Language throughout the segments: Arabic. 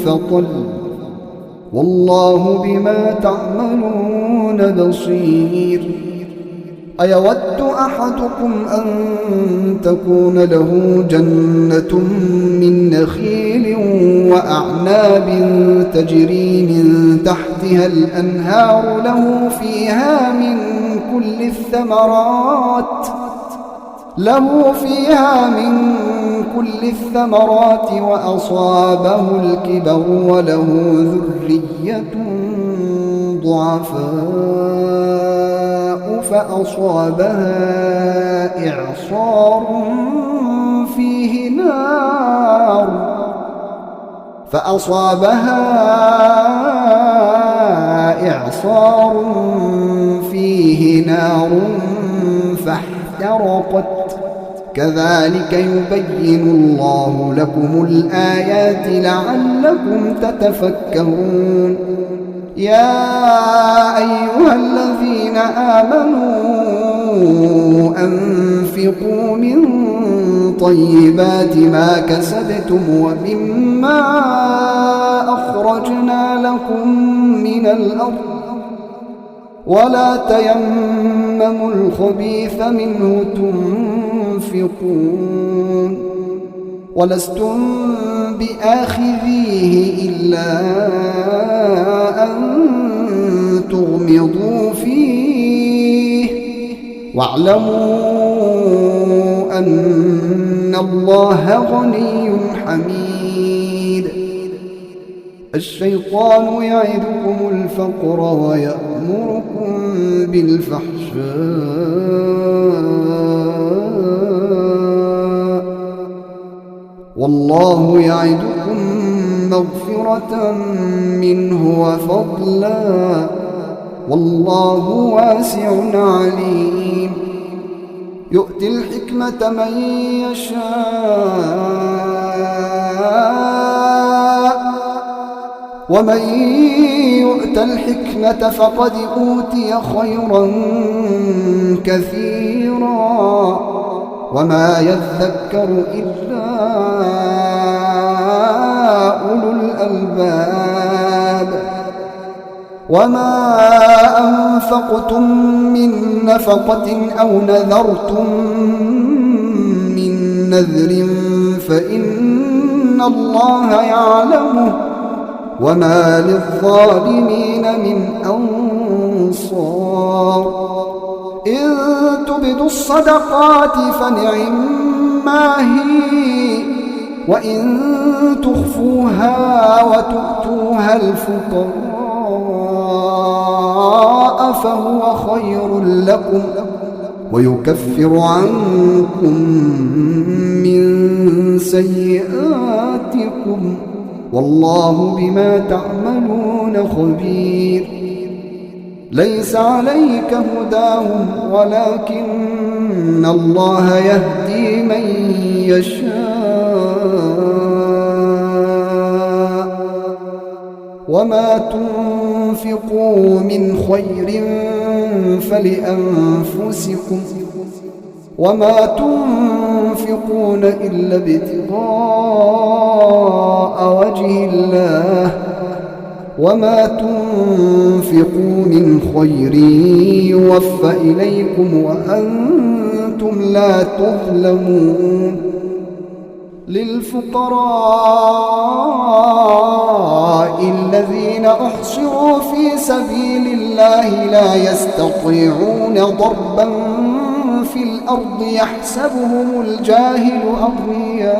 فطل والله بما تعملون بصير. أيود أحدكم أن تكون له جنة من نخيل وأعناب تجري من تحتها الأنهار له فيها من كل الثمرات وأصابه الكبر وله ذرية ضعفاء فأصابها إعصار فيه نار فاحترقت. كذلك يبين الله لكم الآيات لعلكم تتفكرون. يا أيها الذين آمنوا أنفقوا من طيبات ما كسبتم ومما أخرجنا لكم من الأرض ولا تيمموا الخبيث منه تنفقون ولستم بآخذيه إلا أن تغمضوا فيه واعلموا أن الله غني حميد. الشيطان يعدكم الفقر ويأمركم بالفحشاء والله يعدكم مغفرة منه وفضلا والله واسع عليم. يؤتي الحكمة من يشاء ومن يؤت الحكمة فقد أوتي خيرا كثيرا وما يذكر إلا أولو الألباب. وما أنفقتم من نفقة أو نذرتم من نذر فإن الله يعلمه وما للظالمين من أنصار. إن تبدوا الصدقات فنعما هي وإن تخفوها وتؤتوها الفقراء فهو خير لكم ويكفر عنكم من سيئاتكم والله بما تعملون خبير. ليس عليك هداهم ولكن الله يهدي من يشاء. وما تنفقوا من خير فلأنفسكم وما تنفقون إلا ابتغاء وجه الله وما تنفقوا من خير يوفى إليكم وأنتم لا تظلمون. للفقراء الذين أحصروا في سبيل الله لا يستطيعون ضربا في الأرض يحسبهم الجاهل أغنياء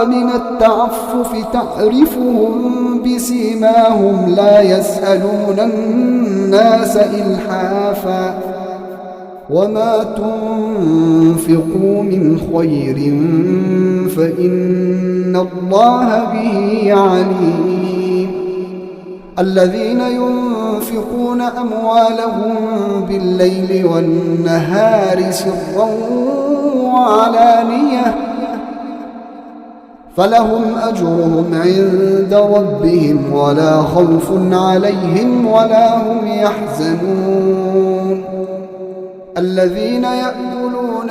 من التعفف تعرفهم بسيماهم لا يسألون الناس إلحافا. وما تنفقوا من خير فإن الله به عليم. الذين ينفقون أموالهم بالليل والنهار سرا وعلانية فلهم أجرهم عند ربهم ولا خوف عليهم ولا هم يحزنون. الذين يأكلون